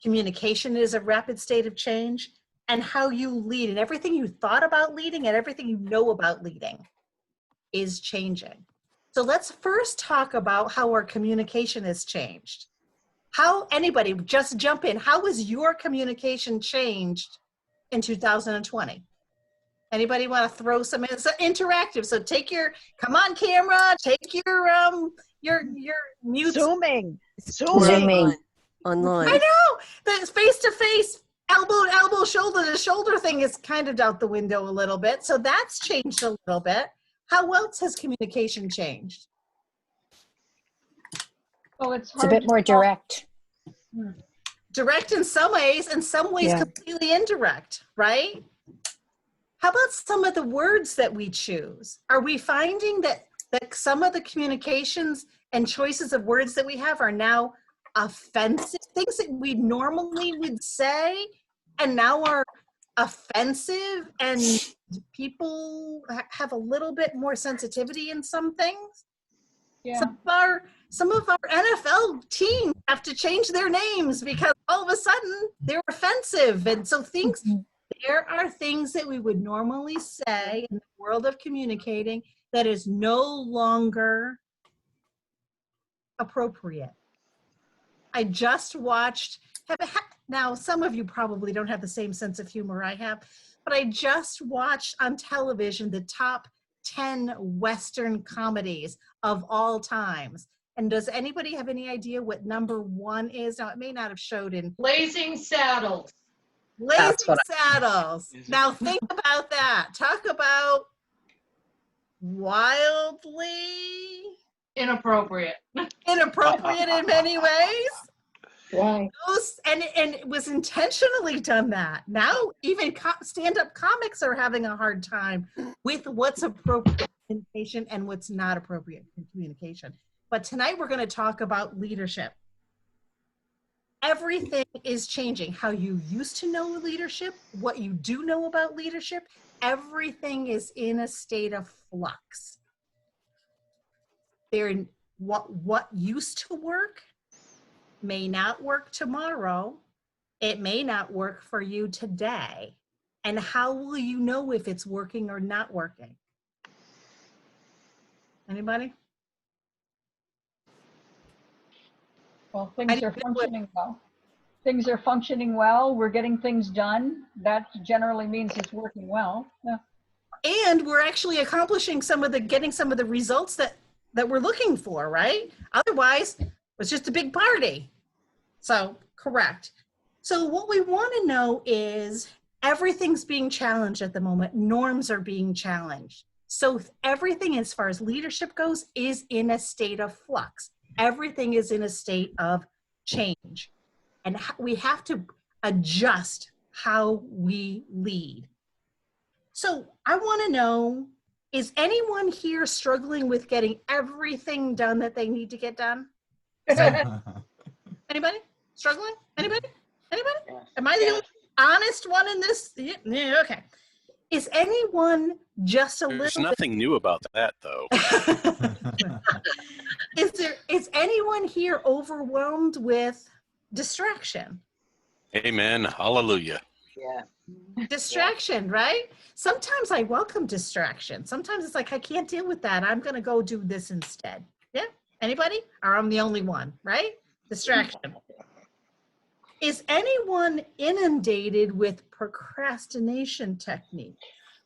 communication is a rapid state of change, and how you lead and everything you thought about leading and everything you know about leading is changing. So let's first talk about how our communication has changed. How, anybody, just jump in. How was your communication changed in 2020? Anybody want to throw some in? It's interactive. So take your, come on camera, take your mute. Zooming. Online. I know, the face-to-face, elbow, shoulder to shoulder thing is kind of out the window a little bit. So that's changed a little bit. How else has communication changed? Well, it's It's a bit more direct. Direct in some ways, Yeah. completely indirect, right? How about some of the words that we choose? Are we finding that some of the communications and choices of words that we have are now offensive, things that we normally would say and now are offensive, and people have a little bit more sensitivity in some things? Yeah. Some of our NFL teams have to change their names because all of a sudden they're offensive. And so there are things that we would normally say in the world of communicating that is no longer appropriate. I just watched, now some of you probably don't have the same sense of humor I have, but I just watched on television the top 10 Western comedies of all times. And does anybody have any idea what number 1 is? Now, it may not have showed in Blazing Saddles. Blazing Saddles. Now think about that. Talk about wildly Inappropriate. inappropriate in many ways. Right. And it was intentionally done that. Now even stand-up comics are having a hard time with what's appropriate communication and what's not appropriate communication. But tonight we're going to talk about leadership. Everything is changing. How you used to know leadership, what you do know about leadership, everything is in a state of flux. What used to work may not work tomorrow. It may not work for you today. And how will you know if it's working or not working? Anybody? Well, things are functioning well. Things are functioning well. We're getting things done. That generally means it's working well. Yeah. And we're actually accomplishing getting some of the results that we're looking for, right? Otherwise, it was just a big party. So, correct. So what we want to know is everything's being challenged at the moment. Norms are being challenged. So everything as far as leadership goes is in a state of flux. Everything is in a state of change. And we have to adjust how we lead. So I want to know, is anyone here struggling with getting everything done that they need to get done? Anybody struggling? Anybody? Am I the only honest one in this? Yeah, okay. Is anyone just a little There's nothing new about that, though. Is anyone here overwhelmed with distraction? Amen. Hallelujah. Yeah. Distraction, right? Sometimes I welcome distraction. Sometimes it's like, I can't deal with that. I'm going to go do this instead. Yeah? Anybody? Or I'm the only one, right? Distraction. Is anyone inundated with procrastination technique?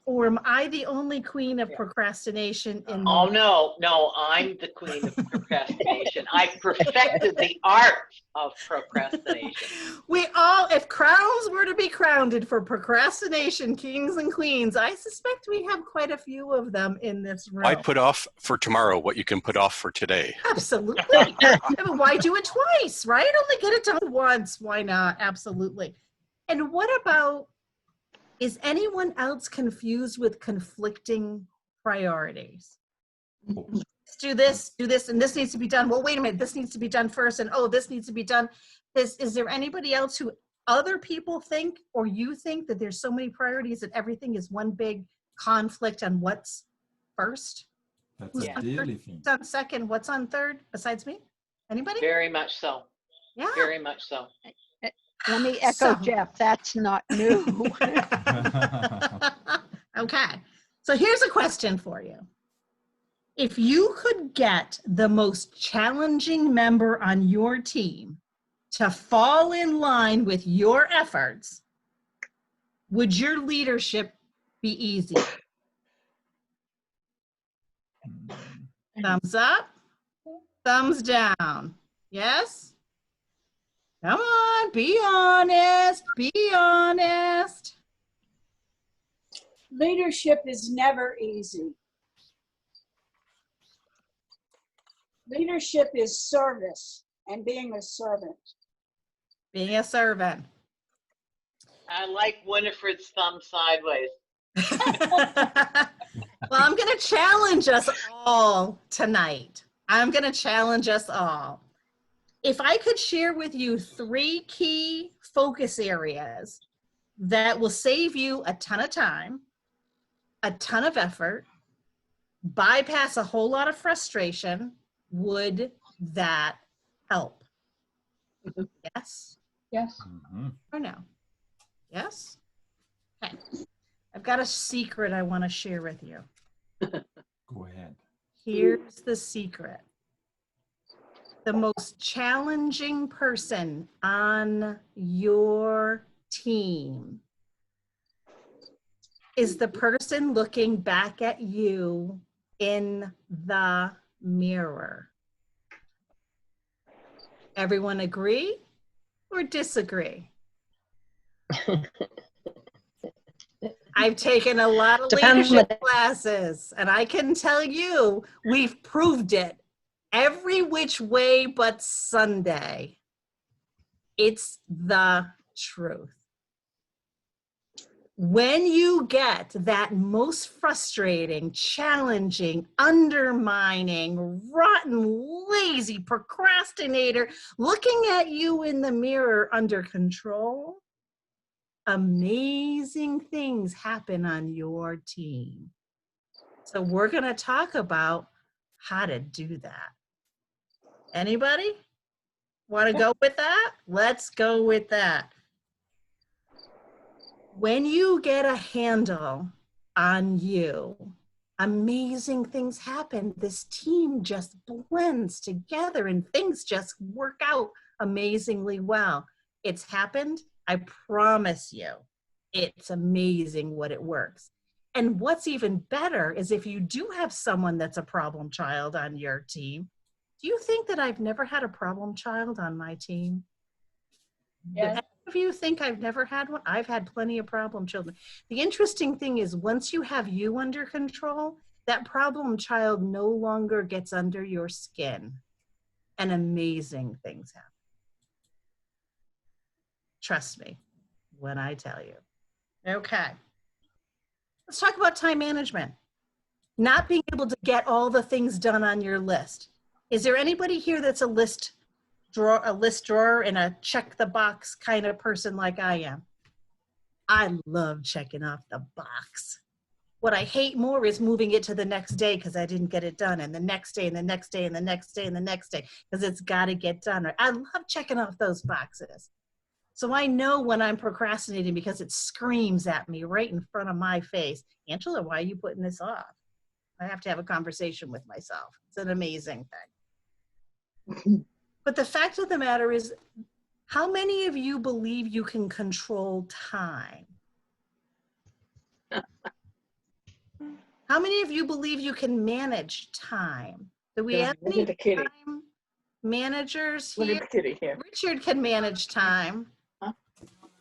Or am I the only queen of procrastination in Oh, no, I'm the queen of procrastination. I perfected the art of procrastination. We all, if crowns were to be crowned for procrastination kings and queens, I suspect we have quite a few of them in this room. Why put off for tomorrow what you can put off for today? Absolutely. I mean, why do it twice, right? Only get it done once. Why not? Absolutely. And what about, is anyone else confused with conflicting priorities? Do this, and this needs to be done. Well, wait a minute, this needs to be done first, and oh, this needs to be done. Is there anybody else who other people think, or you think, that there's so many priorities that everything is one big conflict on what's first? That's Who's a on daily first? thing. What's on second? What's on third besides me? Anybody? Very much so. Yeah. Very much so. Let me echo So- Jeff. That's not new. Okay. So here's a question for you. If you could get the most challenging member on your team to fall in line with your efforts, would your leadership be easy? Thumbs up, thumbs down. Yes? Come on, be honest, be honest. Leadership is never easy. Leadership is service and being a servant. Being a servant. I like Winifred's thumb sideways. Well, I'm going to challenge us all tonight. I'm going to challenge us all. If I could share with you 3 key focus areas that will save you a ton of time, a ton of effort, bypass a whole lot of frustration, would that help? Yes Yes. or no? Yes? Okay. I've got a secret I want to share with you. Go ahead. Here's the secret. The most challenging person on your team is the person looking back at you in the mirror. Everyone agree or disagree? I've taken a lot of leadership classes, and I can tell you we've proved it every which way but Sunday. It's the truth. When you get that most frustrating, challenging, undermining, rotten, lazy procrastinator looking at you in the mirror under control, amazing things happen on your team. So we're going to talk about how to do that. Anybody want to go with that? Let's go with that. When you get a handle on you, amazing things happen. This team just blends together and things just work out amazingly well. It's happened. I promise you, it's amazing what it works. And what's even better is if you do have someone that's a problem child on your team, do you think that I've never had a problem child on my team? Yes. If you think I've never had one, I've had plenty of problem children. The interesting thing is once you have you under control, that problem child no longer gets under your skin and amazing things happen. Trust me when I tell you. Okay. Let's talk about time management. Not being able to get all the things done on your list. Is there anybody here that's a list drawer and a check the box kind of person like I am? I love checking off the box. What I hate more is moving it to the next day because I didn't get it done, and the next day and the next day and the next day and the next day because it's got to get done. I love checking off those boxes. So I know when I'm procrastinating because it screams at me right in front of my face, Angela, why are you putting this off? I have to have a conversation with myself. It's an amazing thing. But the fact of the matter is, how many of you believe you can control time? How many of you believe you can manage time? Do we have Look any at the kitty. time managers Look here? at the kitty here. Richard can manage time. Huh?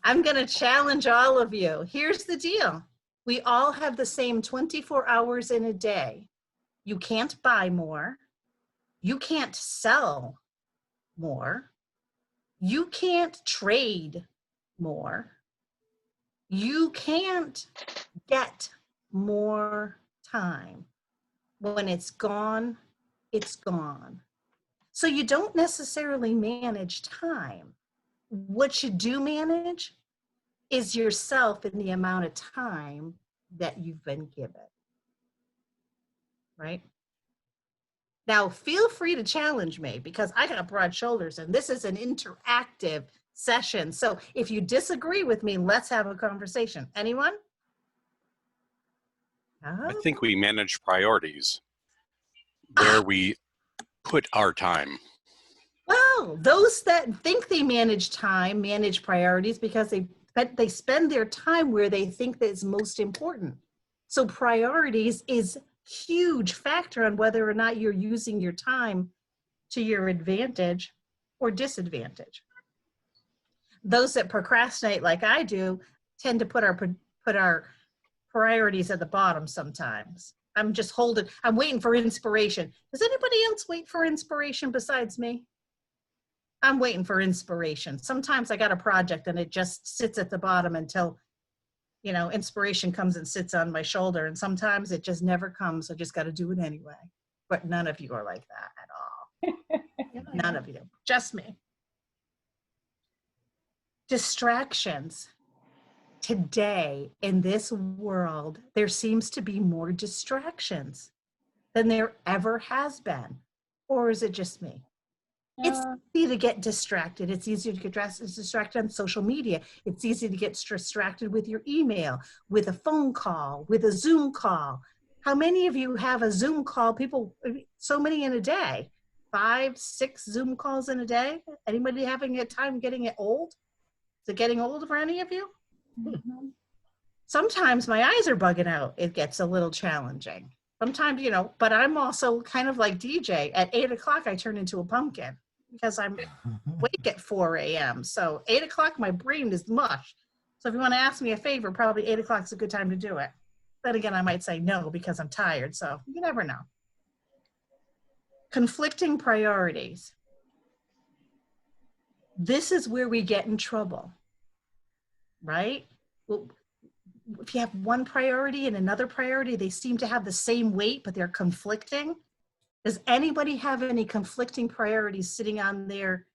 I'm going to challenge all of you. Here's the deal. We all have the same 24 hours in a day. You can't buy more. You can't sell more. You can't trade more. You can't get more time. When it's gone, it's gone. So you don't necessarily manage time. What you do manage is yourself in the amount of time that you've been given. Right? Now, feel free to challenge me because I got broad shoulders and this is an interactive session. So if you disagree with me, let's have a conversation. Anyone? I think we manage priorities where we put our time. Well, those that think they manage time manage priorities because they spend their time where they think that is most important. So priorities is huge factor on whether or not you're using your time to your advantage or disadvantage. Those that procrastinate like I do tend to put our priorities at the bottom sometimes. I'm waiting for inspiration. Does anybody else wait for inspiration besides me? I'm waiting for inspiration. Sometimes I got a project and it just sits at the bottom until, inspiration comes and sits on my shoulder. And sometimes it just never comes. I just got to do it anyway. But none of you are like that at all. None of you, just me. Distractions. Today in this world, there seems to be more distractions than there ever has been. Or is it just me? It's easy to get distracted. It's easy to get distracted on social media. It's easy to get distracted with your email, with a phone call, with a Zoom call. How many of you have a Zoom call? So many in a day. 5, 6 Zoom calls in a day? Anybody having a time getting it old? Is it getting old for any of you? Sometimes my eyes are bugging out. It gets a little challenging. Sometimes, but I'm also kind of like DJ. At 8 o'clock, I turn into a pumpkin because I'm awake at 4 a.m. So 8 o'clock, my brain is mush. So if you want to ask me a favor, probably 8 o'clock is a good time to do it. Then again, I might say no because I'm tired. So you never know. Conflicting priorities. This is where we get in trouble, right? Well, if you have one priority and another priority, they seem to have the same weight, but they're conflicting. Does anybody have any conflicting priorities sitting on their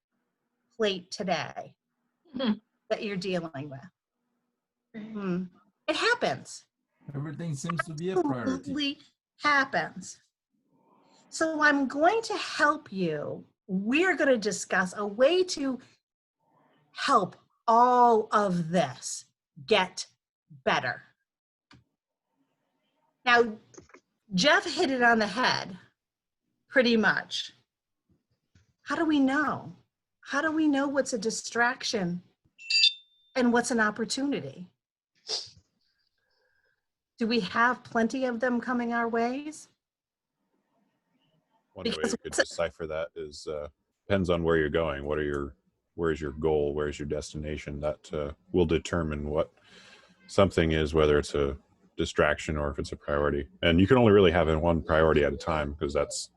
plate today that you're dealing with? It happens. Everything seems to be a priority. Absolutely happens. So I'm going to help you. We're going to discuss a way to help all of this get better. Now, Jeff hit it on the head, pretty much. How do we know? How do we know what's a distraction and what's an opportunity? Do we have plenty of them coming our ways? One way you could decipher that is depends on where you're going. Where's your goal? Where's your destination? That will determine what something is, whether it's a distraction or if it's a priority. And you can only really have one priority at a time because that's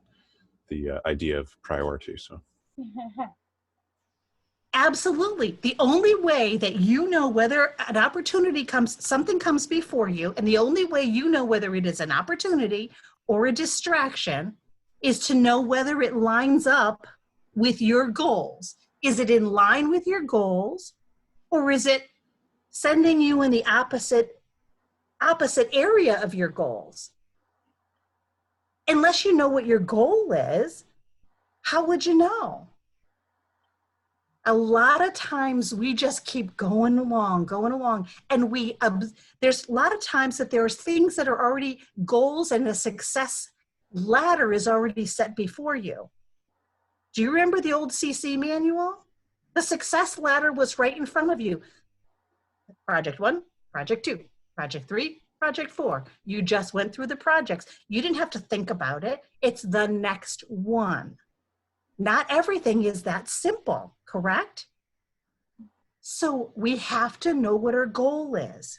the idea of priority. So. Absolutely. The only way that you know whether an opportunity something comes before you, and the only way you know whether it is an opportunity or a distraction is to know whether it lines up with your goals. Is it in line with your goals, or is it sending you in the opposite area of your goals? Unless you know what your goal is, how would you know? A lot of times we just keep going along, and there's a lot of times that there's things that are already goals and a success ladder is already set before you. Do you remember the old CC manual? The success ladder was right in front of you. Project 1, Project 2, Project 3, Project 4. You just went through the projects. You didn't have to think about it. It's the next one. Not everything is that simple, correct? So we have to know what our goal is.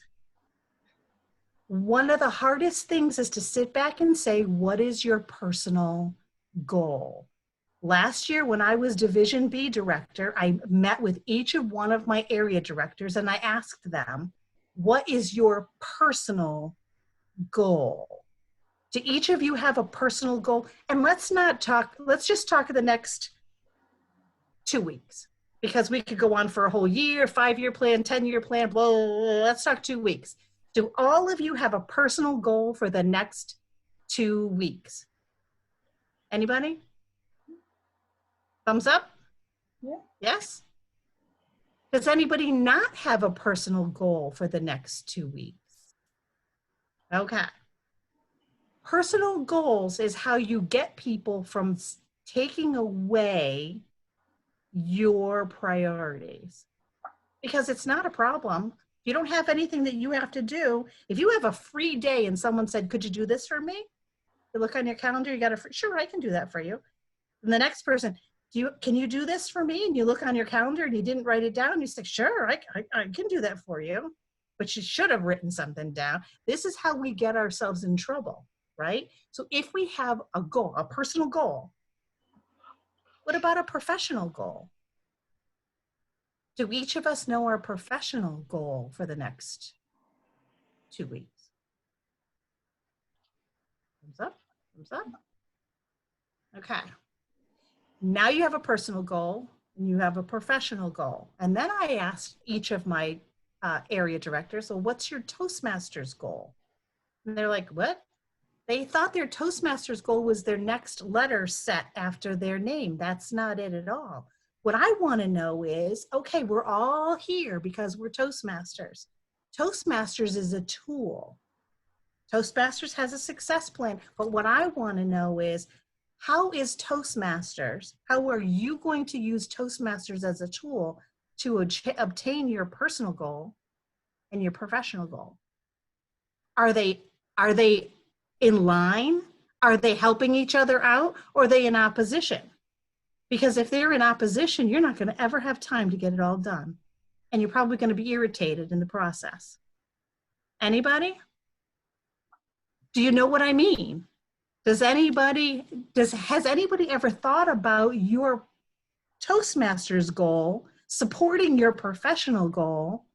One of the hardest things is to sit back and say, what is your personal goal? Last year, when I was Division B director, I met with each of one of my area directors and I asked them, what is your personal goal? Do each of you have a personal goal? And let's just talk the next 2 weeks, because we could go on for a whole year, 5-year plan, 10-year plan, blah, blah, blah. Let's talk 2 weeks. Do all of you have a personal goal for the next 2 weeks? Anybody? Thumbs up? Yeah. Yes? Does anybody not have a personal goal for the next 2 weeks? Okay. Personal goals is how you get people from taking away your priorities. Because it's not a problem. If you don't have anything that you have to do, if you have a free day and someone said, could you do this for me? You look on your calendar, you got a free, sure, I can do that for you. And the next person, can you do this for me? And you look on your calendar and you didn't write it down. You say, sure, I can do that for you. But you should have written something down. This is how we get ourselves in trouble, right? So if we have a goal, a personal goal, what about a professional goal? Do each of us know our professional goal for the next 2 weeks? Thumbs up, thumbs up. Okay. Now you have a personal goal and you have a professional goal. And then I asked each of my area directors, so what's your Toastmasters goal? And they're like, what? They thought their Toastmasters goal was their next letter set after their name. That's not it at all. What I want to know is, okay, we're all here because we're Toastmasters. Toastmasters is a tool. Toastmasters has a success plan. But what I want to know is, how is Toastmasters, how are you going to use Toastmasters as a tool to obtain your personal goal and your professional goal? Are they in line? Are they helping each other out? Or are they in opposition? Because if they're in opposition, you're not going to ever have time to get it all done. And you're probably going to be irritated in the process. Anybody? Do you know what I mean? Has anybody ever thought about your Toastmasters goal supporting your professional goal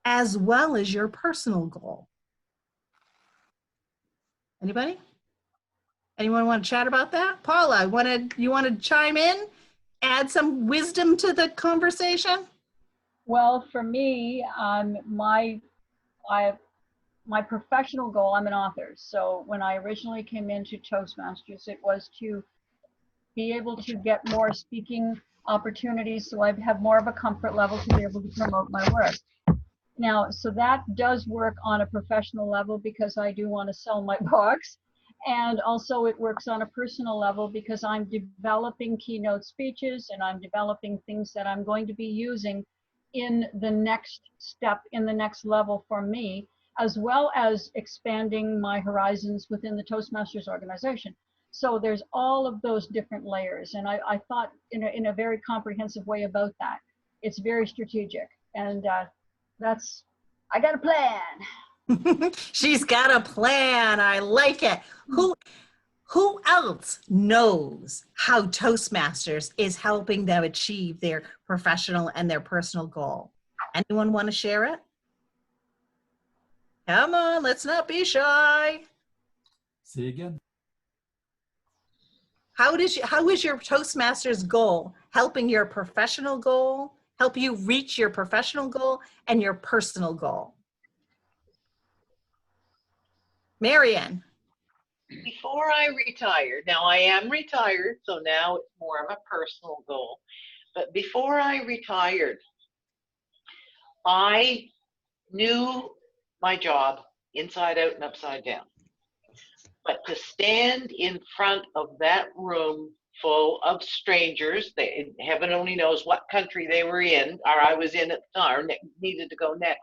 as well as your personal goal? Anybody? Anyone want to chat about that? Paula, you want to chime in? Add some wisdom to the conversation? Well, for me, my professional goal, I'm an author. So when I originally came into Toastmasters, it was to be able to get more speaking opportunities so I have more of a comfort level to be able to promote my work. Now, so that does work on a professional level because I do want to sell my books. And also it works on a personal level because I'm developing keynote speeches and I'm developing things that I'm going to be using in the next step, in the next level for me, as well as expanding my horizons within the Toastmasters organization. So there's all of those different layers. And I thought in a very comprehensive way about that. It's very strategic. And I got a plan. She's got a plan. I like it. Who else knows how Toastmasters is helping them achieve their professional and their personal goal? Anyone want to share it? Come on, let's not be shy. Say again. How is your Toastmasters goal helping your professional goal, help you reach your professional goal and your personal goal? Marianne. Before I retired, now I am retired, so now it's more of a personal goal. But before I retired, I knew my job inside out and upside down. But to stand in front of that room full of strangers, heaven only knows what country they were in, or I was in at the time, or needed to go next.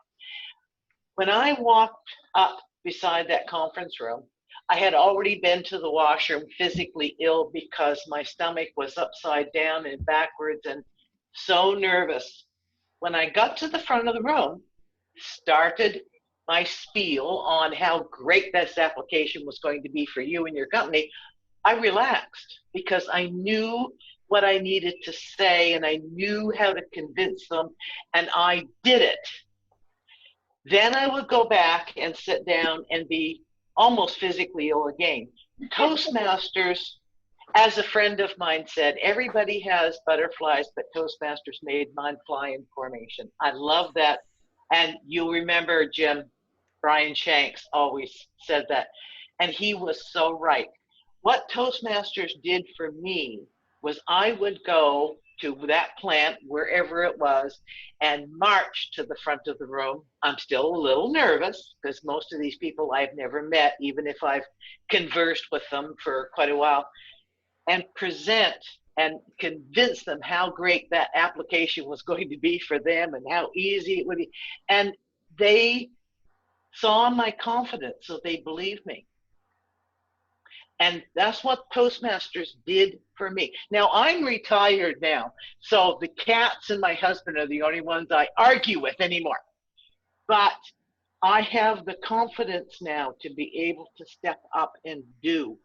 When I walked up beside that conference room, I had already been to the washroom physically ill because my stomach was upside down and backwards and so nervous. When I got to the front of the room, started my spiel on how great this application was going to be for you and your company, I relaxed because I knew what I needed to say and I knew how to convince them, and I did it. Then I would go back and sit down and be almost physically ill again. Toastmasters, as a friend of mine said, everybody has butterflies, but Toastmasters made mine fly in formation. I love that. And you'll remember Jim, Brian Shanks always said that. And he was so right. What Toastmasters did for me was I would go to that plant, wherever it was, and march to the front of the room. I'm still a little nervous because most of these people I've never met, even if I've conversed with them for quite a while, and present and convince them how great that application was going to be for them and how easy it would be. And they saw my confidence, so they believed me. And that's what Toastmasters did for me. Now, I'm retired now, so the cats and my husband are the only ones I argue with anymore. But I have the confidence now to be able to step up and do.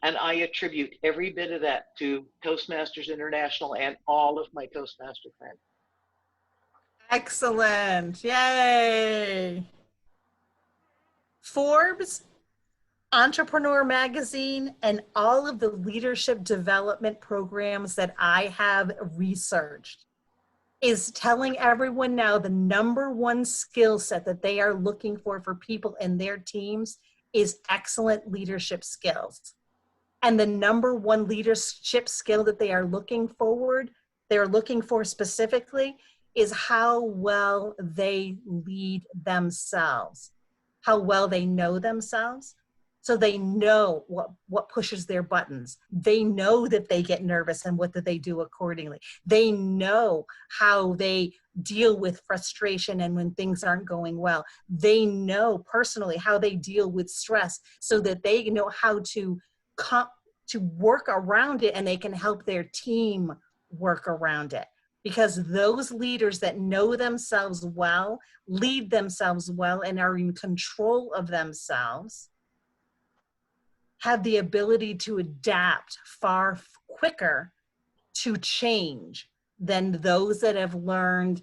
And I attribute every bit of that to Toastmasters International and all of my Toastmaster friends. Excellent. Yay. Forbes, Entrepreneur Magazine, and all of the leadership development programs that I have researched is telling everyone now the #1 skill set that they are looking for people in their teams is excellent leadership skills. And the #1 leadership skill that they are looking for specifically is how well they lead themselves, how well they know themselves. So they know what pushes their buttons. They know that they get nervous and what do they do accordingly. They know how they deal with frustration and when things aren't going well. They know personally how they deal with stress so that they know how to work around it and they can help their team work around it. Because those leaders that know themselves well, lead themselves well, and are in control of themselves have the ability to adapt far quicker to change than those that have learned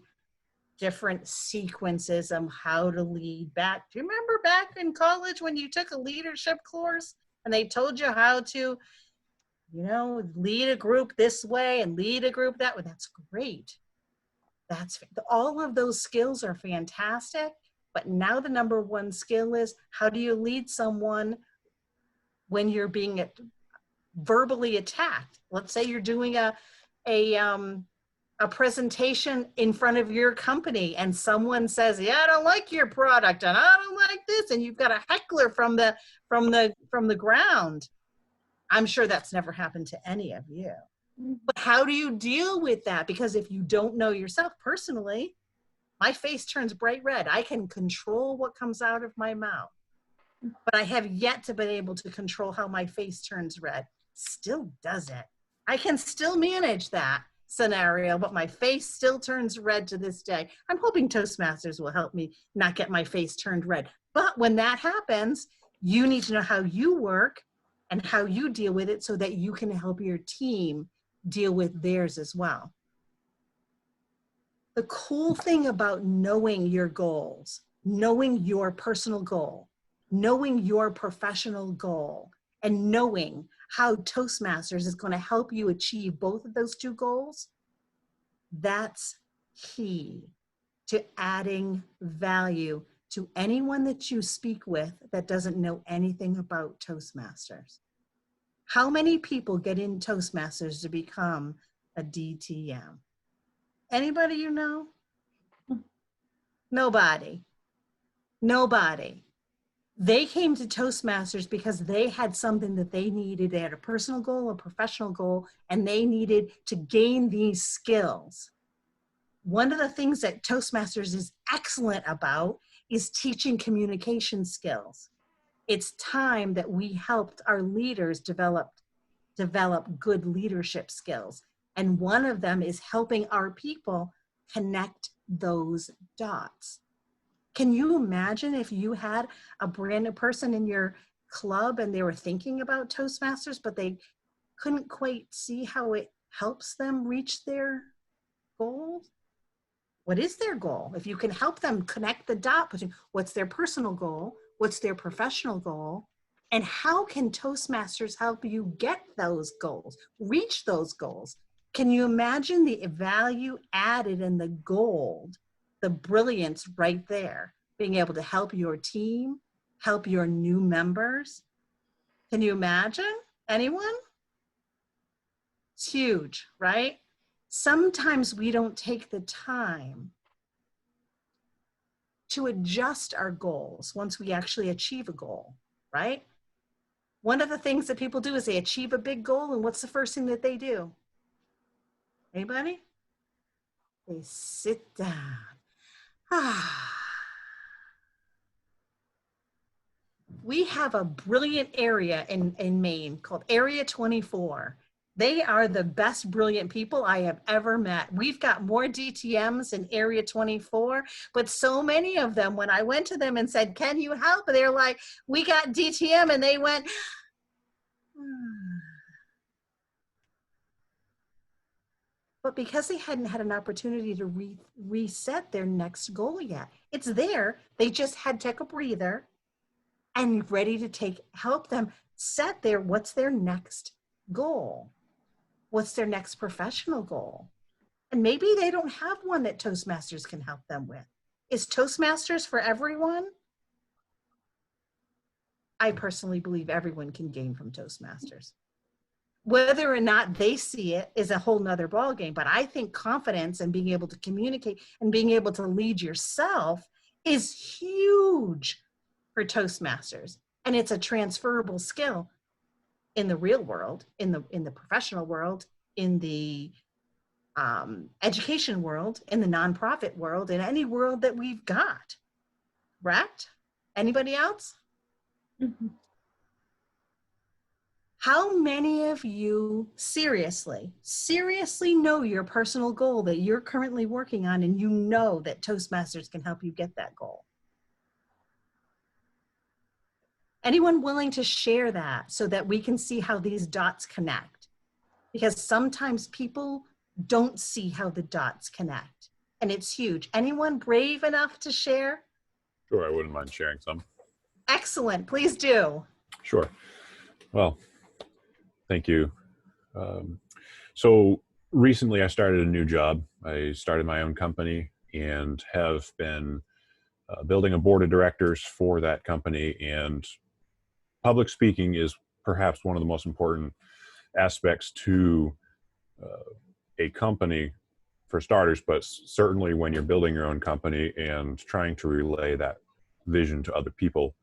different sequences of how to lead back. Do you remember back in college when you took a leadership course and they told you how to, lead a group this way and lead a group that way? That's great. All of those skills are fantastic, but now the #1 skill is how do you lead someone when you're being verbally attacked? Let's say you're doing a presentation in front of your company and someone says, "Yeah, I don't like your product and I don't like this," and you've got a heckler from the ground. I'm sure that's never happened to any of you. But how do you deal with that? Because if you don't know yourself personally, my face turns bright red. I can control what comes out of my mouth, but I have yet to be able to control how my face turns red. Still doesn't. I can still manage that scenario, but my face still turns red to this day. I'm hoping Toastmasters will help me not get my face turned red. But when that happens, you need to know how you work and how you deal with it so that you can help your team deal with theirs as well. The cool thing about knowing your goals, knowing your personal goal, knowing your professional goal, and knowing how Toastmasters is going to help you achieve both of those two goals, that's key to adding value to anyone that you speak with that doesn't know anything about Toastmasters. How many people get in Toastmasters to become a DTM? Anybody you know? Nobody. Nobody. They came to Toastmasters because they had something that they needed. They had a personal goal, a professional goal, and they needed to gain these skills. One of the things that Toastmasters is excellent about is teaching communication skills. It's time that we helped our leaders develop good leadership skills. And one of them is helping our people connect those dots. Can you imagine if you had a brand new person in your club and they were thinking about Toastmasters, but they couldn't quite see how it helps them reach their goals? What is their goal? If you can help them connect the dot between what's their personal goal, what's their professional goal, and how can Toastmasters help you get those goals, reach those goals? Can you imagine the value added in the gold, the brilliance right there, being able to help your team, help your new members? Can you imagine? Anyone? It's huge, right? sometimes we don't take the time to adjust our goals once we actually achieve a goal, right? One of the things that people do is they achieve a big goal, and what's the first thing that they do? Anybody? They sit down. We have a brilliant area in Maine called Area 24. They are the best brilliant people I have ever met. We've got more DTMs in Area 24, but so many of them, when I went to them and said, can you help? They're like, we got DTM, and they went, but because they hadn't had an opportunity to reset their next goal yet. It's there. They just had to take a breather and ready to help them set what's their next goal? What's their next professional goal? And maybe they don't have one that Toastmasters can help them with. Is Toastmasters for everyone? I personally believe everyone can gain from Toastmasters. Whether or not they see it is a whole nother ballgame, but I think confidence and being able to communicate and being able to lead yourself is huge for Toastmasters. And it's a transferable skill in the real world, in the professional world, in the education world, in the nonprofit world, in any world that we've got. Correct? Anybody else? Mm-hmm. How many of you seriously know your personal goal that you're currently working on, and you know that Toastmasters can help you get that goal? Anyone willing to share that so that we can see how these dots connect? Because sometimes people don't see how the dots connect, and it's huge. Anyone brave enough to share? Sure, I wouldn't mind sharing some. Excellent, please do. Sure. Well, thank you. So recently I started a new job. I started my own company and have been building a board of directors for that company. And public speaking is perhaps one of the most important aspects to a company, for starters, but certainly when you're building your own company and trying to relay that vision to other people.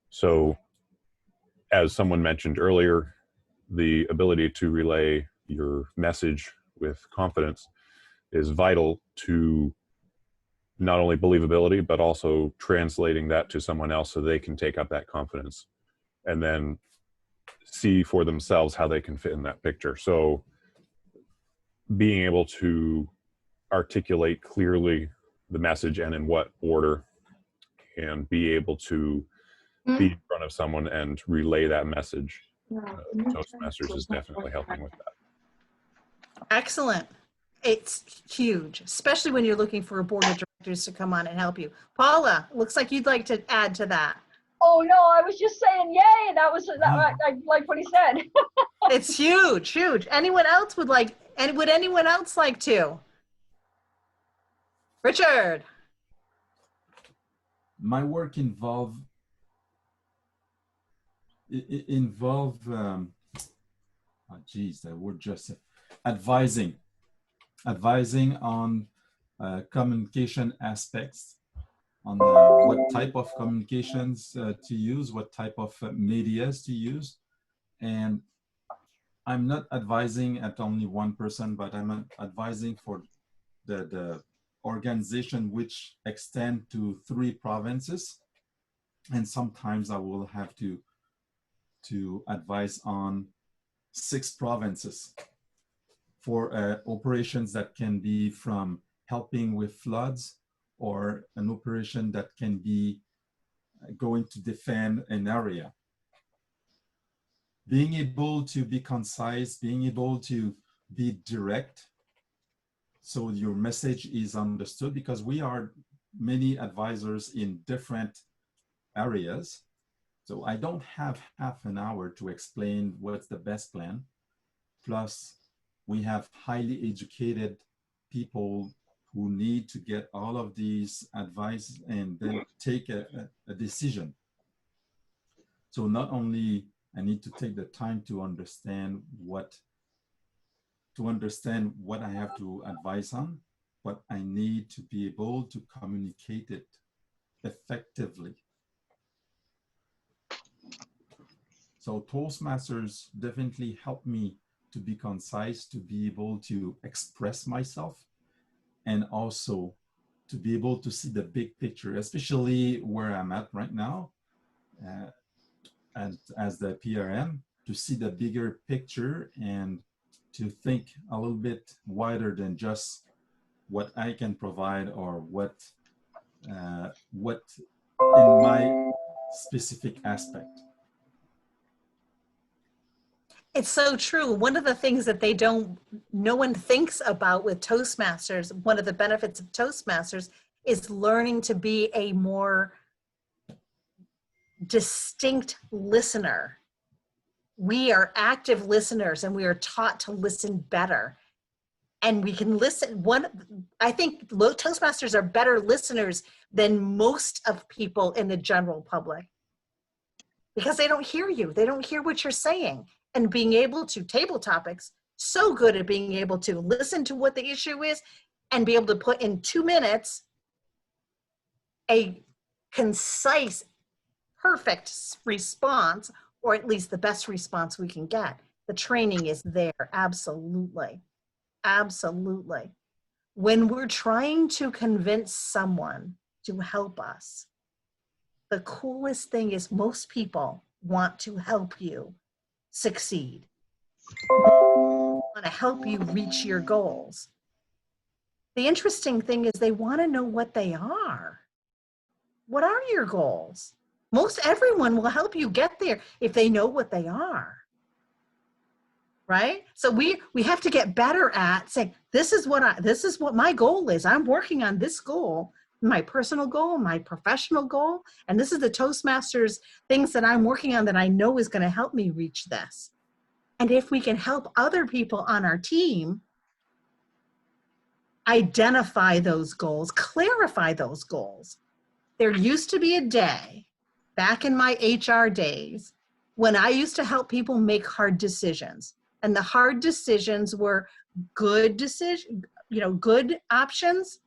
So as someone mentioned earlier, the ability to relay your message with confidence is vital to not only believability, but also translating that to someone else so they can take up that confidence and then see for themselves how they can fit in that picture. So being able to articulate clearly the message and in what order, and be able to be in front of someone and relay that message. Toastmasters is definitely helping with that. Excellent. It's huge, especially when you're looking for a board of directors to come on and help you. Paula, looks like you'd like to add to that. Oh no, I was just saying yay. I like what he said. It's huge, huge. Anyone else would anyone else like to? Richard. My work involve that word just advising on communication aspects, on what type of communications to use, what type of medias to use. And I'm not advising at only one person, but I'm advising for the organization which extend to 3 provinces. And sometimes I will have to advise on 6 provinces for operations that can be from helping with floods, or an operation that can be going to defend an area. Being able to be concise, being able to be direct, so your message is understood, because we are many advisors in different areas. So I don't have half an hour to explain what's the best plan. Plus, we have highly educated people who need to get all of these advice and then take a decision. So not only I need to take the time to understand what to understand what I have to advise on, but I need to be able to communicate it effectively. So Toastmasters definitely helped me to be concise, to be able to express myself, and also to be able to see the big picture, especially where I'm at right now, and as the PRM, to see the bigger picture and to think a little bit wider than just what I can provide or what in my specific aspect. It's so true. One of the things that no one thinks about with Toastmasters, one of the benefits of Toastmasters is learning to be a more distinct listener. We are active listeners and we are taught to listen better. And we can listen. I think Toastmasters are better listeners than most of people in the general public because they don't hear you. They don't hear what you're saying. And being able to, table topics, so good at being able to listen to what the issue is and be able to put in 2 minutes a concise, perfect response, or at least the best response we can get. The training is there, absolutely. Absolutely. When we're trying to convince someone to help us, the coolest thing is most people want to help you succeed. Want to help you reach your goals. The interesting thing is they want to know what they are. What are your goals? Most everyone will help you get there if they know what they are. Right? So we have to get better at saying, this is what my goal is. I'm working on this goal, my personal goal, my professional goal, and this is the Toastmasters things that I'm working on that I know is going to help me reach this. And if we can help other people on our team identify those goals, clarify those goals. There used to be a day back in my HR days when I used to help people make hard decisions. And the hard decisions were good options,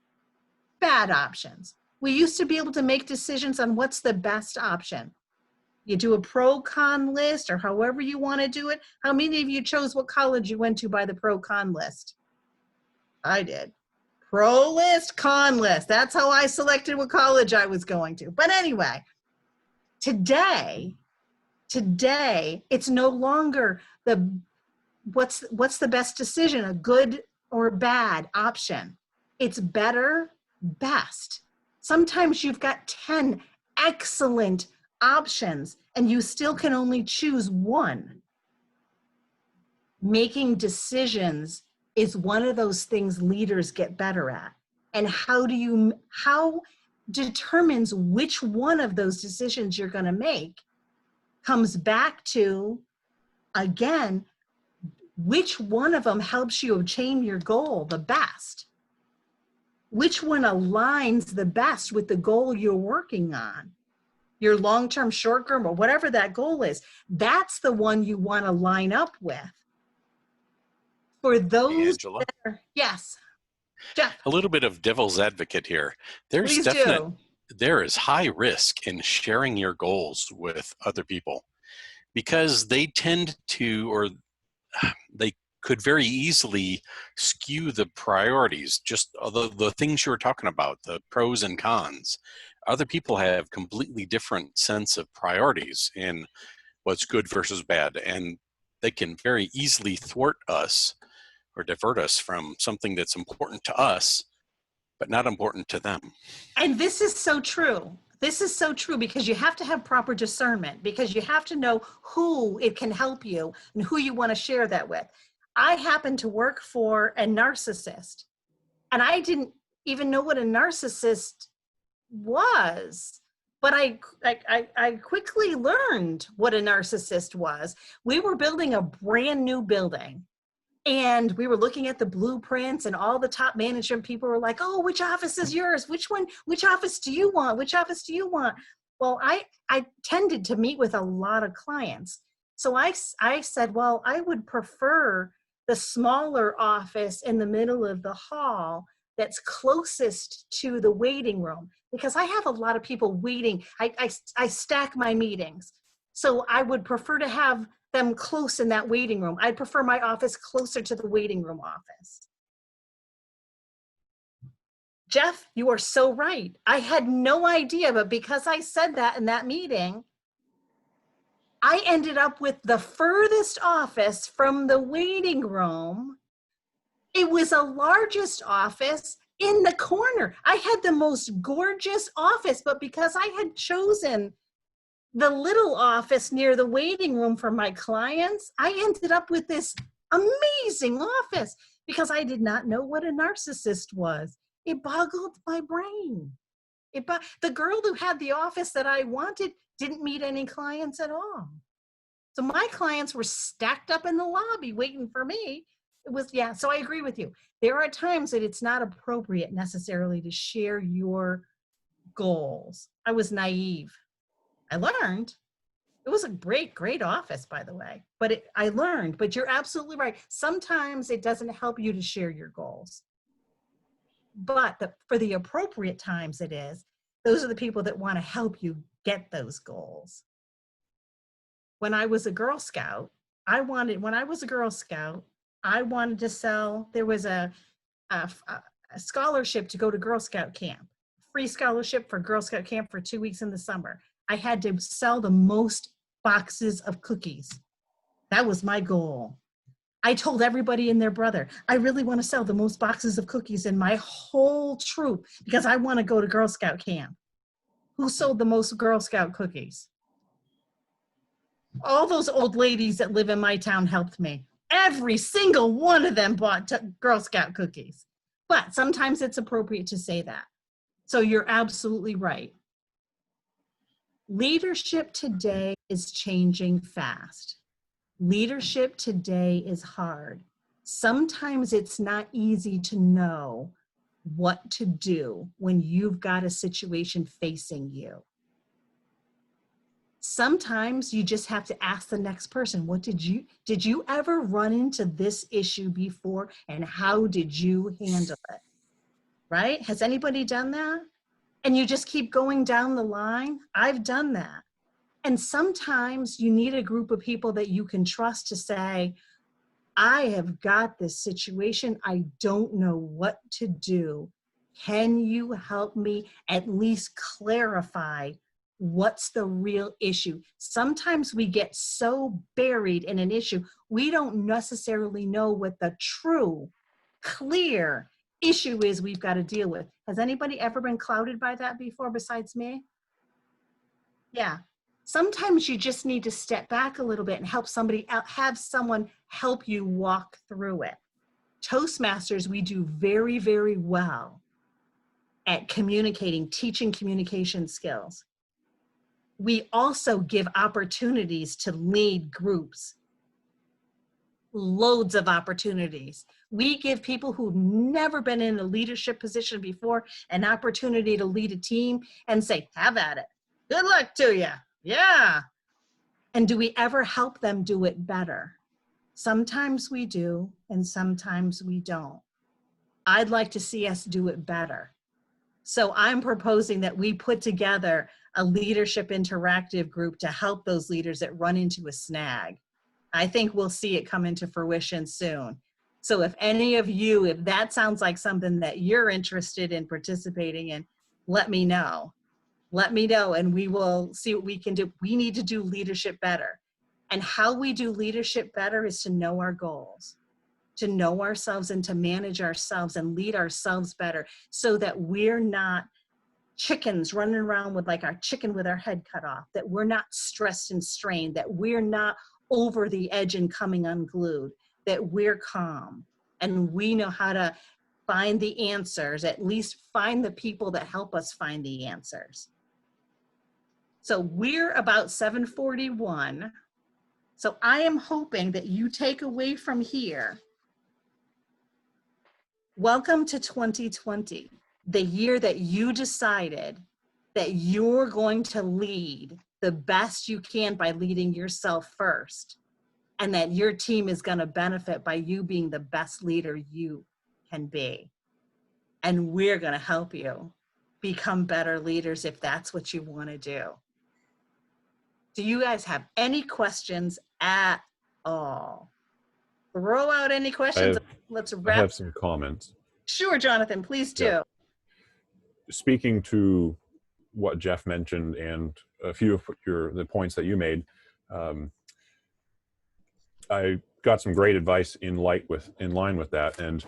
bad options. We used to be able to make decisions on what's the best option. You do a pro-con list or however you want to do it. How many of you chose what college you went to by the pro-con list? I did. Pro list, con list. That's how I selected what college I was going to. But anyway, today, it's no longer what's the best decision, a good or bad option. It's better, best. Sometimes you've got 10 excellent options and you still can only choose one. Making decisions is one of those things leaders get better at. And how determines which one of those decisions you're going to make comes back to, again, which one of them helps you obtain your goal the best? Which one aligns the best with the goal you're working on? Your long-term, short-term, or whatever that goal is. That's the one you want to line up with. For those Angela, that are, yes, Jeff. a little bit of devil's advocate here. Please do. There is high risk in sharing your goals with other people because they tend to, or they could very easily skew the priorities, just the things you were talking about, the pros and cons. Other people have completely different sense of priorities in what's good versus bad, and they can very easily thwart us or divert us from something that's important to us, but not important to them. And this is so true. This is so true because you have to have proper discernment, because you have to know who it can help you and who you want to share that with. I happen to work for a narcissist, and I didn't even know what a narcissist was. But I quickly learned what a narcissist was. We were building a brand new building. And we were looking at the blueprints and all the top management people were like, oh, which office is yours? Which office do you want? Which office do you want? Well, I tended to meet with a lot of clients. So I said, well, I would prefer the smaller office in the middle of the hall that's closest to the waiting room, because I have a lot of people waiting. I stack my meetings. So I would prefer to have them close in that waiting room. I'd prefer my office closer to the waiting room office. Jeff, you are so right. I had no idea, but because I said that in that meeting, I ended up with the furthest office from the waiting room. It was a largest office in the corner. I had the most gorgeous office, but because I had chosen the little office near the waiting room for my clients, I ended up with this amazing office because I did not know what a narcissist was. It boggled my brain. The girl who had the office that I wanted didn't meet any clients at all. So my clients were stacked up in the lobby waiting for me. It was, yeah, so I agree with you. There are times that it's not appropriate necessarily to share your goals. I was naive. I learned. It was a great office, by the way, but I learned, but you're absolutely right. Sometimes it doesn't help you to share your goals. But for the appropriate times it is, those are the people that want to help you get those goals. When I was a Girl Scout, I wanted to sell, there was a scholarship to go to Girl Scout camp, free scholarship for Girl Scout camp for 2 weeks in the summer. I had to sell the most boxes of cookies. That was my goal. I told everybody and their brother, I really want to sell the most boxes of cookies in my whole troop because I want to go to Girl Scout camp. Who sold the most Girl Scout cookies? All those old ladies that live in my town helped me. Every single one of them bought Girl Scout cookies. But sometimes it's appropriate to say that. So you're absolutely right. Leadership today is changing fast. Leadership today is hard. Sometimes it's not easy to know what to do when you've got a situation facing you. Sometimes you just have to ask the next person, did you ever run into this issue before and how did you handle it? Right? Has anybody done that? And you just keep going down the line. I've done that. And sometimes you need a group of people that you can trust to say, I have got this situation. I don't know what to do. Can you help me at least clarify what's the real issue? Sometimes we get so buried in an issue, we don't necessarily know what the true, clear issue is we've got to deal with. Has anybody ever been clouded by that before besides me? Yeah. Sometimes you just need to step back a little bit and help have someone help you walk through it. Toastmasters, we do very, very well at communicating, teaching communication skills. We also give opportunities to lead groups. Loads of opportunities. We give people who've never been in a leadership position before an opportunity to lead a team and say, have at it. Good luck to you. Yeah. And do we ever help them do it better? Sometimes we do, and sometimes we don't. I'd like to see us do it better. So I'm proposing that we put together a leadership interactive group to help those leaders that run into a snag. I think we'll see it come into fruition soon. So if any of you, if that sounds like something that you're interested in participating in, let me know. Let me know and we will see what we can do. We need to do leadership better. And how we do leadership better is to know our goals, to know ourselves and to manage ourselves and lead ourselves better so that we're not chickens running around with like our chicken with our head cut off, that we're not stressed and strained, that we're not over the edge and coming unglued, that we're calm and we know how to find the answers, at least find the people that help us find the answers. So we're about 7:41. So I am hoping that you take away from here, welcome to 2020, the year that you decided that you're going to lead the best you can by leading yourself first. and that your team is going to benefit by you being the best leader you can be. And we're going to help you become better leaders if that's what you want to do. Do you guys have any questions at all? Throw out any questions. Let's I have wrap. some comments. Sure, Jonathan, please do. Yeah. Speaking to what Jeff mentioned and a few of the points that you made, I got some great advice in line with that. And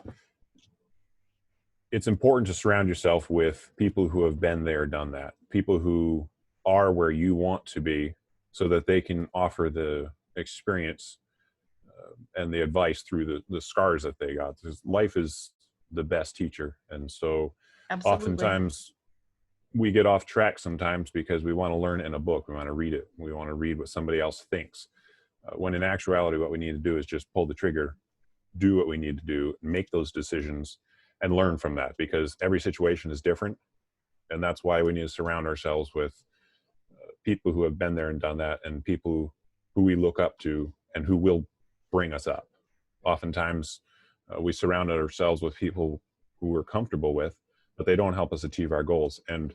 it's important to surround yourself with people who have been there, done that, people who are where you want to be, so that they can offer the experience and the advice through the scars that they got. Because life is the best teacher. And so Absolutely. oftentimes we get off track sometimes because we want to learn in a book. We want to read it. We want to read what somebody else thinks. When in actuality, what we need to do is just pull the trigger, do what we need to do, make those decisions, and learn from that, because every situation is different. And that's why we need to surround ourselves with people who have been there and done that, and people who we look up to and who will bring us up. Oftentimes, we surround ourselves with people who we're comfortable with, but they don't help us achieve our goals. And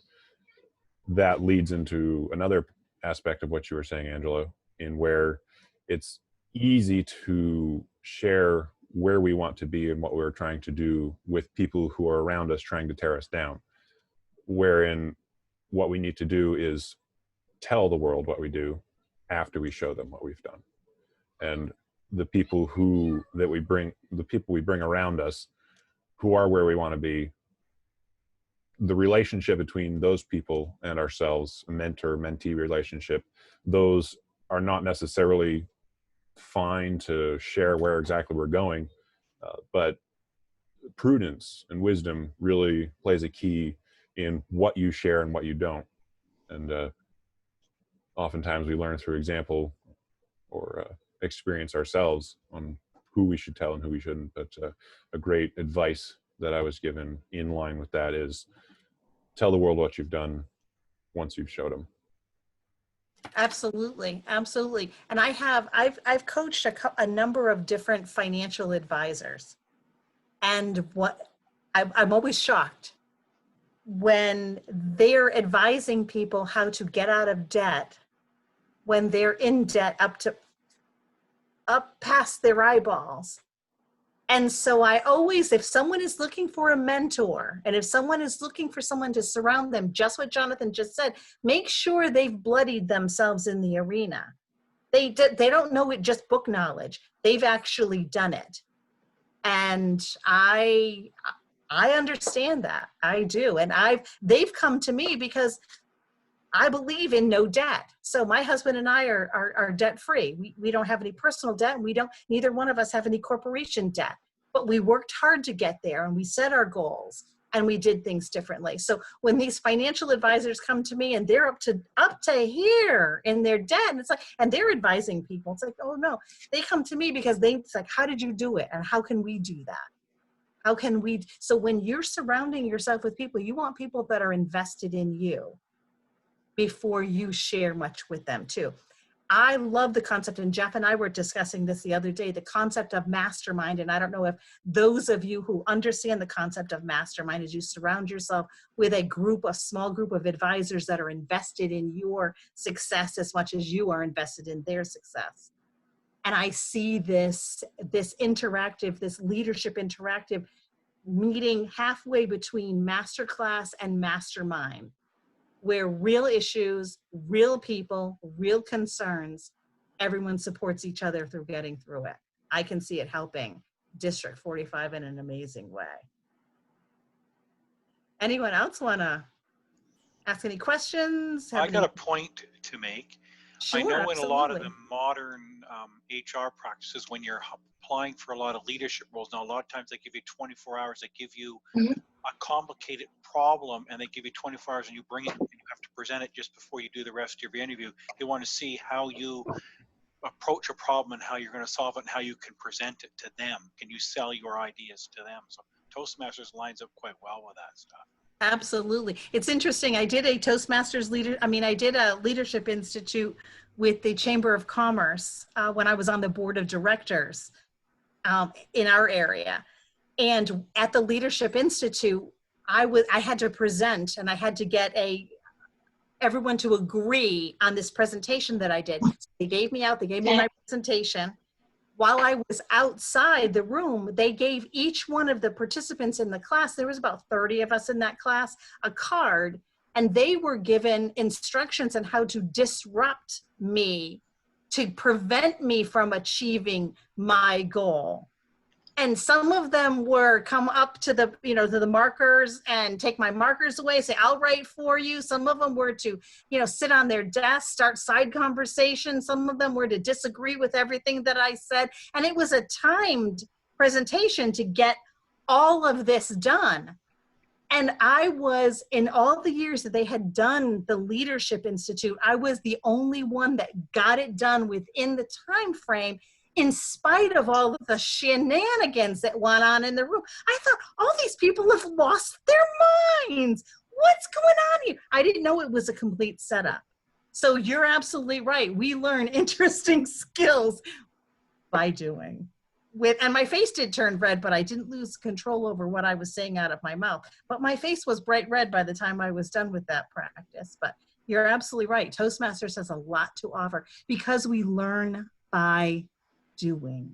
that leads into another aspect of what you were saying, Angela, in where it's easy to share where we want to be and what we're trying to do with people who are around us trying to tear us down. Wherein what we need to do is tell the world what we do after we show them what we've done. And the people we bring around us who are where we want to be, the relationship between those people and ourselves, a mentor-mentee relationship, those are not necessarily fine to share where exactly we're going, but prudence and wisdom really plays a key in what you share and what you don't. And oftentimes we learn through example or experience ourselves on who we should tell and who we shouldn't. But a great advice that I was given in line with that is tell the world what you've done once you've showed them. Absolutely, absolutely. And I've coached a number of different financial advisors, and what I'm always shocked when they're advising people how to get out of debt when they're in debt up past their eyeballs. And so I always, if someone is looking for a mentor, and if someone is looking for someone to surround them, just what Jonathan just said, make sure they've bloodied themselves in the arena. They don't know it just book knowledge. They've actually done it. And I understand that. I do. And they've come to me because I believe in no debt. So my husband and I are debt free. We don't have any personal debt. And neither one of us have any corporation debt, but we worked hard to get there, and we set our goals, and we did things differently. So when these financial advisors come to me and they're up to here in their debt, and it's like, and they're advising people, it's like, oh no, they come to me because it's like, how did you do it? And how can we do that? How can we? So when you're surrounding yourself with people, you want people that are invested in you before you share much with them too. I love the concept, and Jeff and I were discussing this the other day, the concept of mastermind. And I don't know if those of you who understand the concept of mastermind, as you surround yourself with a small group of advisors that are invested in your success as much as you are invested in their success. And I see this leadership interactive meeting halfway between masterclass and mastermind, where real issues, real people, real concerns, everyone supports each other through getting through it. I can see it helping District 45 in an amazing way. Anyone else want to ask any questions? I got a point to make. Sure, I know in a lot of absolutely. the modern HR practices, when you're applying for a lot of leadership roles, now a lot of times they give you 24 hours, they give you a complicated problem, and they give you 24 hours and you bring it, and you have to present it just before you do the rest of your interview. They want to see how you approach a problem and how you're going to solve it and how you can present it to them. Can you sell your ideas to them? So Toastmasters lines up quite well with that stuff. Absolutely. It's interesting. I did a Toastmasters I did a Leadership Institute with the Chamber of Commerce when I was on the board of directors in our area. And at the Leadership Institute, I had to present, and I had to get everyone to agree on this presentation that I did. So they gave me my presentation. While I was outside the room, they gave each one of the participants in the class, there was about 30 of us in that class, a card, and they were given instructions on how to disrupt me to prevent me from achieving my goal. And some of them were come up to the, to the markers and take my markers away, say, I'll write for you. Some of them were to, sit on their desk, start side conversations. Some of them were to disagree with everything that I said. And it was a timed presentation to get all of this done. And I was, in all the years that they had done the Leadership Institute, I was the only one that got it done within the time frame, in spite of all of the shenanigans that went on in the room. I thought, all these people have lost their minds. What's going on here? I didn't know it was a complete setup. So you're absolutely right. We learn interesting skills by doing. And my face did turn red, but I didn't lose control over what I was saying out of my mouth. But my face was bright red by the time I was done with that practice. But you're absolutely right. Toastmasters has a lot to offer because we learn by doing.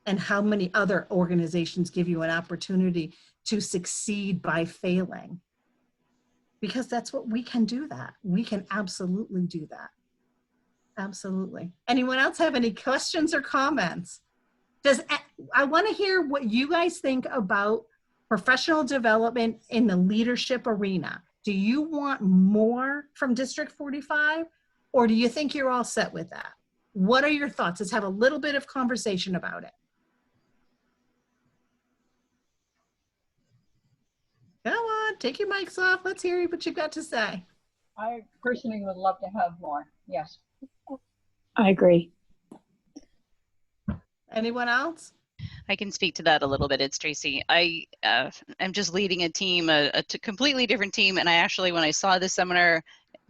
And how many other organizations give you an opportunity to succeed by failing? Because that's what we can do that. We can absolutely do that. Absolutely. Anyone else have any questions or comments? I want to hear what you guys think about professional development in the leadership arena. Do you want more from District 45, or do you think you're all set with that? What are your thoughts? Let's have a little bit of conversation about it. Go on, take your mics off. Let's hear what you've got to say. I personally would love to have more. Yes. I agree. Anyone else? I can speak to that a little bit. It's Tracy. I am just leading a team, a completely different team. And I actually, when I saw this seminar,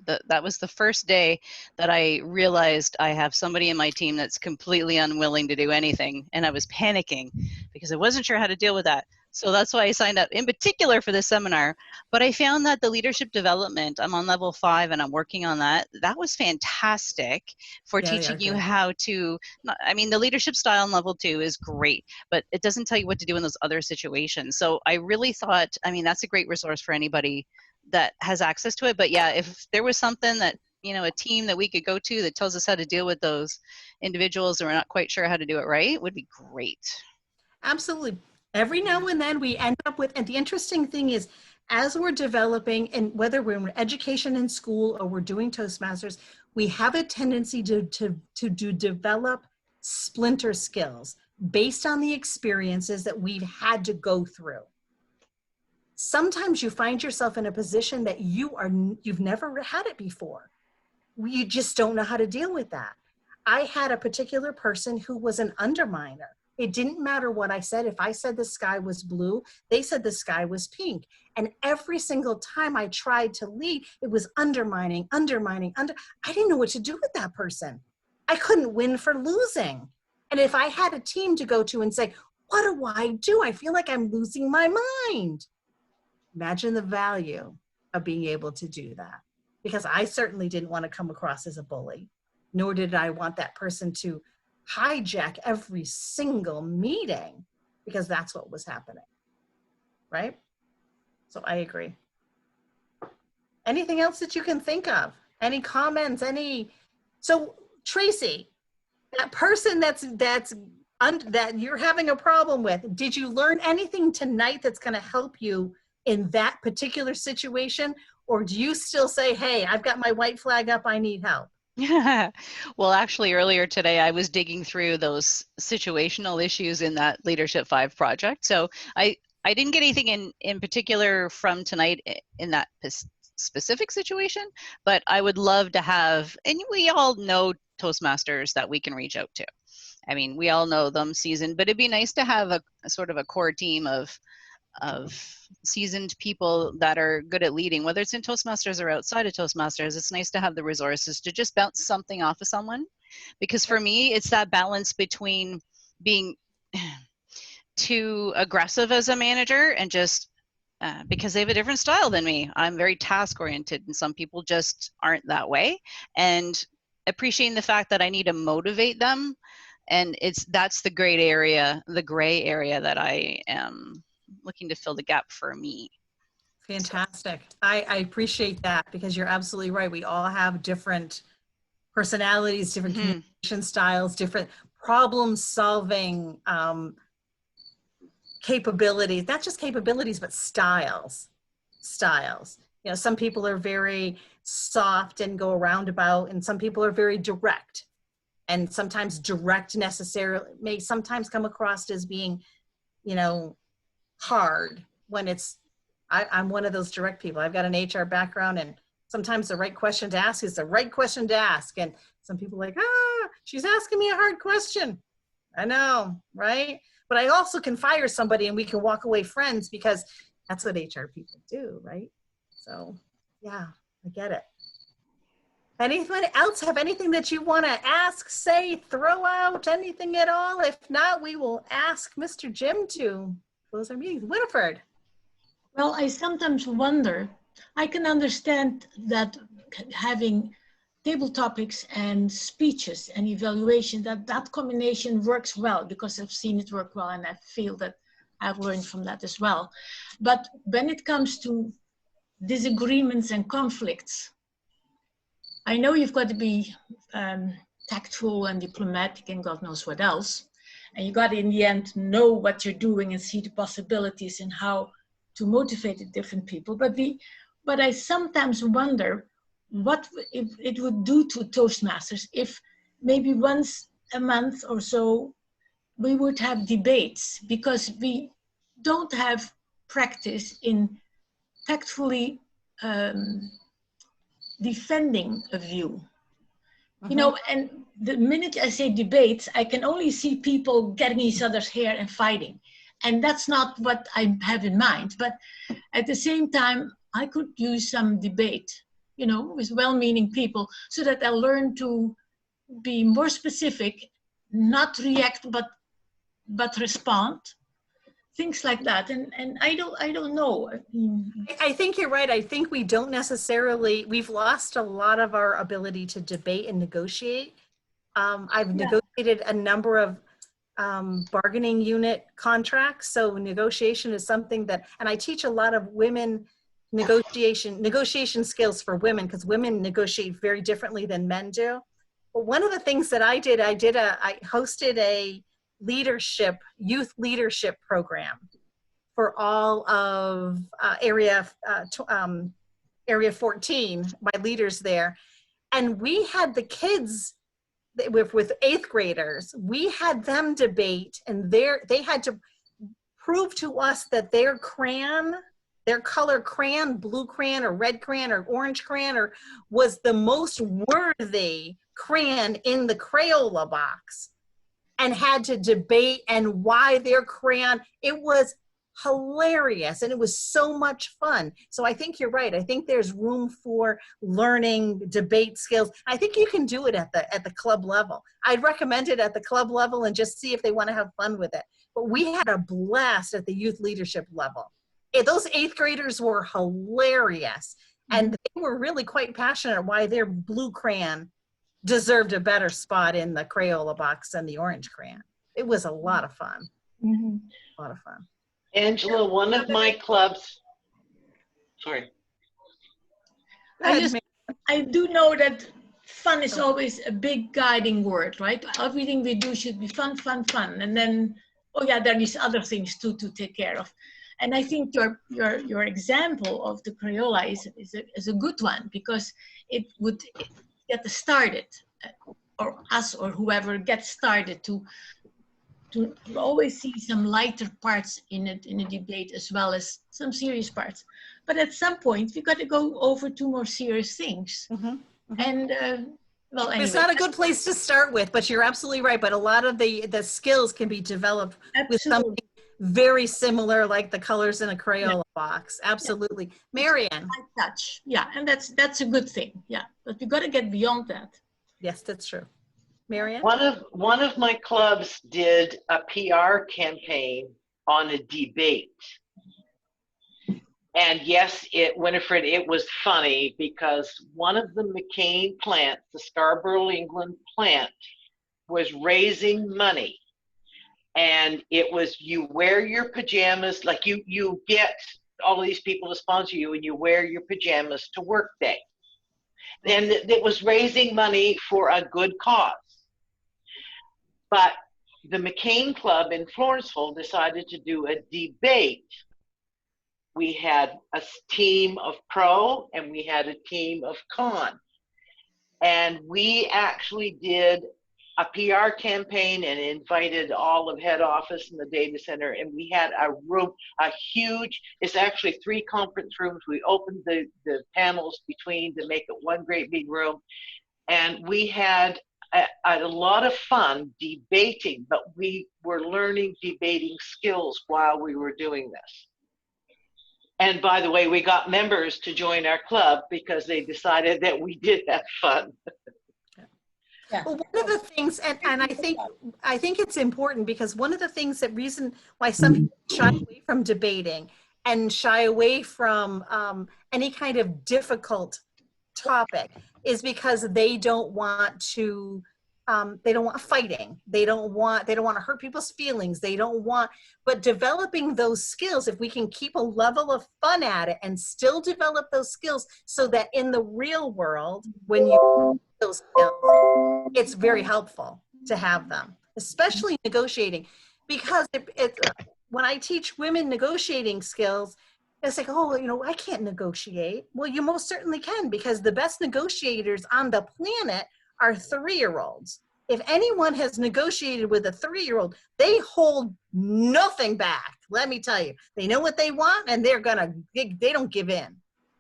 that was the first day that I realized I have somebody in my team that's completely unwilling to do anything. And I was panicking because I wasn't sure how to deal with that. So that's why I signed up in particular for this seminar. But I found that the leadership development, I'm on level 5 and I'm working on that. That was fantastic for teaching you how to, I mean, the leadership style on level 2 is great, but it doesn't tell you what to do in those other situations. So I really thought, I mean, that's a great resource for anybody that has access to it. But yeah, if there was something that, a team that we could go to that tells us how to deal with those individuals and we're not quite sure how to do it right, would be great. Absolutely. Every now and then we end up with, and the interesting thing is, as we're developing, and whether we're in education in school or we're doing Toastmasters, we have a tendency to develop splinter skills based on the experiences that we've had to go through. Sometimes you find yourself in a position that you've never had it before. You just don't know how to deal with that. I had a particular person who was an underminer. It didn't matter what I said. If I said the sky was blue, they said the sky was pink. And every single time I tried to lead, it was undermining. I didn't know what to do with that person. I couldn't win for losing. And if I had a team to go to and say, what do? I feel like I'm losing my mind. Imagine the value of being able to do that. Because I certainly didn't want to come across as a bully, nor did I want that person to hijack every single meeting, because that's what was happening, right? So I agree. Anything else that you can think of? Any comments? So Tracy, that person that you're having a problem with, did you learn anything tonight that's going to help you in that particular situation? Or do you still say, hey, I've got my white flag up, I need help? Well, actually, earlier today, I was digging through those situational issues in that Leadership 5 project. So I didn't get anything in particular from tonight in that specific situation, but I would love to have, and we all know Toastmasters that we can reach out to. I mean, we all know them seasoned, but it'd be nice to have a sort of a core team of seasoned people that are good at leading, whether it's in Toastmasters or outside of Toastmasters. It's nice to have the resources to just bounce something off of someone. Because for me, it's that balance between being too aggressive as a manager and just because they have a different style than me. I'm very task oriented and some people just aren't that way. And appreciating the fact that I need to motivate them. And that's the gray area that I am looking to fill the gap for me. Fantastic. I appreciate that because you're absolutely right. We all have different personalities, different communication styles, different problem solving capabilities, not just capabilities, but styles. You know, some people are very soft and go roundabout, and some people are very direct. And sometimes direct necessarily may sometimes come across as being, you know, hard when it's, I'm one of those direct people. I've got an HR background, and sometimes the right question to ask is the right question to ask. And some people are like, she's asking me a hard question. I know, right? But I also can fire somebody and we can walk away friends because that's what HR people do, right? So yeah, I get it. Anyone else have anything that you want to ask, say, throw out, anything at all? If not, we will ask Mr. Jim to close our meeting. Winifred. Well, I sometimes wonder, I can understand that having table topics and speeches and evaluation, that combination works well because I've seen it work well and I feel that I've learned from that as well. But when it comes to disagreements and conflicts, I know you've got to be tactful and diplomatic and God knows what else. And you got to, in the end, know what you're doing and see the possibilities and how to motivate the different people. But I sometimes wonder what it would do to Toastmasters if maybe once a month or so we would have debates, because we don't have practice in tactfully defending a view. You know, and the minute I say debates, I can only see people getting each other's hair and fighting. And that's not what I have in mind. But at the same time, I could use some debate, you know, with well-meaning people so that I learn to be more specific, not react, but respond. Things like that. And I don't know. I think you're right. I think we don't necessarily, we've lost a lot of our ability to debate and negotiate. I've negotiated a number of bargaining unit contracts. So negotiation is something that, and I teach a lot of women negotiation skills for women, because women negotiate very differently than men do. But one of the things that I hosted a youth leadership program for all of area 14, my leaders there. And we had the kids with 8th graders, we had them debate, and they had to prove to us that their color crayon, blue crayon or red crayon or orange crayon, was the most worthy crayon in the Crayola box, and had to debate and why their crayon. It was hilarious and it was so much fun. So I think you're right. I think there's room for learning debate skills. I think you can do it at the club level. I'd recommend it at the club level and just see if they want to have fun with it. But we had a blast at the youth leadership level. Those 8th graders were hilarious, and they were really quite passionate why their blue crayon deserved a better spot in the Crayola box than the orange crayon. It was a lot of fun. A lot of fun. Angela, one of my clubs, sorry. I do know that fun is always a big guiding word, right? Everything we do should be fun, fun, fun. And then, oh yeah, there is other things too to take care of. And I think your example of the Crayola is a good one, because it would get started, or us or whoever gets started to always see some lighter parts in a debate as well as some serious parts. But at some point, we got to go over to more serious things. And well, anyway. It's not a good place to start with, but you're absolutely right. But a lot of the skills can be developed with something very similar, like the colors in a Crayola box. Absolutely. Marianne. High touch. Yeah, and that's a good thing. Yeah, but we got to get beyond that. Yes, that's true. Marianne? One of my clubs did a PR campaign on a debate. And yes, Winifred, it was funny because one of the McCain plants, the Scarborough, England plant, was raising money. And it was, you wear your pajamas, like you get all these people to sponsor you and you wear your pajamas to work day. And it was raising money for a good cause. But the McCain Club in Floresville decided to do a debate. We had a team of pro and we had a team of con. And we actually did a PR campaign and invited all of head office and the data center. And we had a room, a huge, it's actually 3 conference rooms. We opened the panels between to make it one great big room. And we had a lot of fun debating, but we were learning debating skills while we were doing this. And by the way, we got members to join our club because they decided that we did have fun. Yeah. Well, one of the things, and I think it's important because one of the things that reason why some people shy away from debating and shy away from any kind of difficult topic is because they don't want to fighting. They don't want to hurt people's feelings. But developing those skills, if we can keep a level of fun at it and still develop those skills so that in the real world, when you those skills, it's very helpful to have them, especially negotiating, because when I teach women negotiating skills, it's like, oh, I can't negotiate. Well, you most certainly can, because the best negotiators on the planet are 3-year-olds. If anyone has negotiated with a 3-year-old, they hold nothing back. Let me tell you, they know what they want and they don't give in.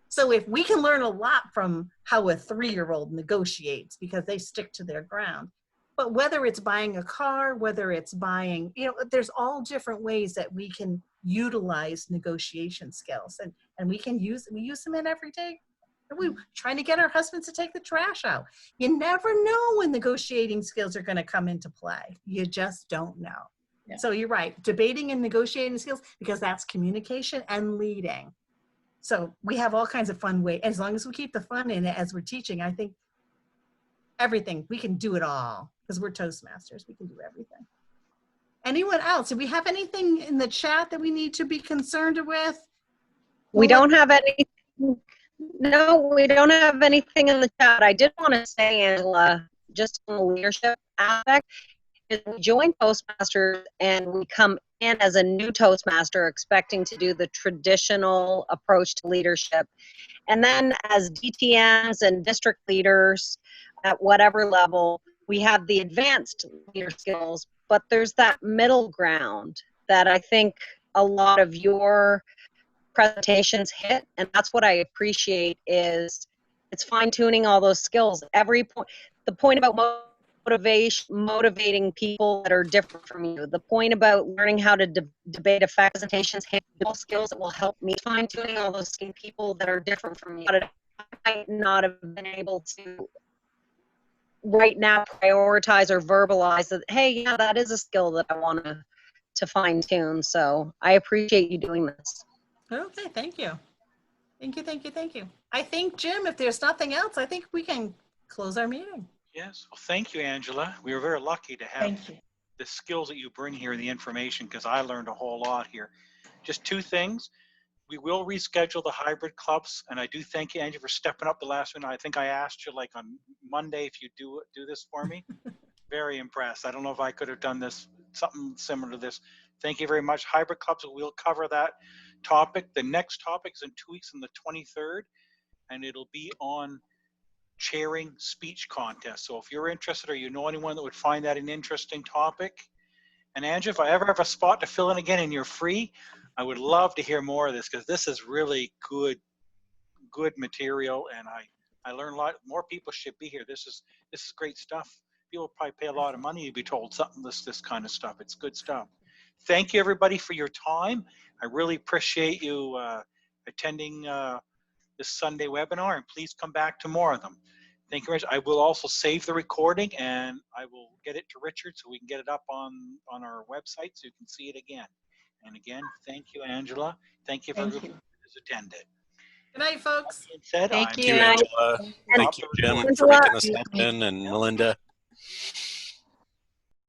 So if we can learn a lot from how a 3-year-old negotiates, because they stick to their ground. But whether it's buying a car, whether it's buying, there's all different ways that we can utilize negotiation skills, and we use them in every day. We're trying to get our husbands to take the trash out. You never know when negotiating skills are going to come into play. You just don't know. Yeah. So you're right, debating and negotiating skills, because that's communication and leading. So we have all kinds of fun ways. As long as we keep the fun in it as we're teaching, I think everything, we can do it all, because we're Toastmasters. We can do everything. Anyone else? Do we have anything in the chat that we need to be concerned with? We don't have any. No, we don't have anything in the chat. I did want to say, Angela, just on the leadership aspect, is we join Toastmasters and we come in as a new Toastmaster expecting to do the traditional approach to leadership. And then as DTMs and district leaders at whatever level, we have the advanced leader skills, but there's that middle ground that I think a lot of your presentations hit, and that's what I appreciate, is it's fine-tuning all those skills. Every point, the point about motivating people that are different from you, the point about learning how to debate effect presentations, hit skills that will help me, fine-tuning all those people that are different from you. I might not have been able to right now prioritize or verbalize that, hey, yeah, that is a skill that I want to fine-tune. So I appreciate you doing this. Okay, thank you. Thank you. I think, Jim, if there's nothing else, I think we can close our meeting. Yes, well, thank you, Angela. We were very lucky to have the skills that you bring here and the information, because I learned a whole lot here. Just 2 things. We will reschedule the hybrid clubs, and I do thank you, Angie, for stepping up the last minute. I think I asked you like on Monday if you do this for me. Very impressed. I don't know if I could have done this, something similar to this. Thank you very much. Hybrid clubs, we'll cover that topic. The next topic is in 2 weeks on the 23rd, and it'll be on chairing speech contests. So if you're interested or you know anyone that would find that an interesting topic, and Angie, if I ever have a spot to fill in again and you're free, I would love to hear more of this, because this is really good material, and I learn a lot. More people should be here. This is great stuff. People probably pay a lot of money to be told something this kind of stuff. It's good stuff. Thank you, everybody, for your time. I really appreciate you attending this Sunday webinar, and please come back to more of them. Thank you very much. I will also save the recording, and I will get it to Richard so we can get it up on our website so you can see it again. And again, thank you, Angela. Thank you for everyone who's attended. Good night, folks. That being said, Thank I'm you. Thank you, Angela. Stop Thank you, the Jim, recording. for making this happen, and Melinda.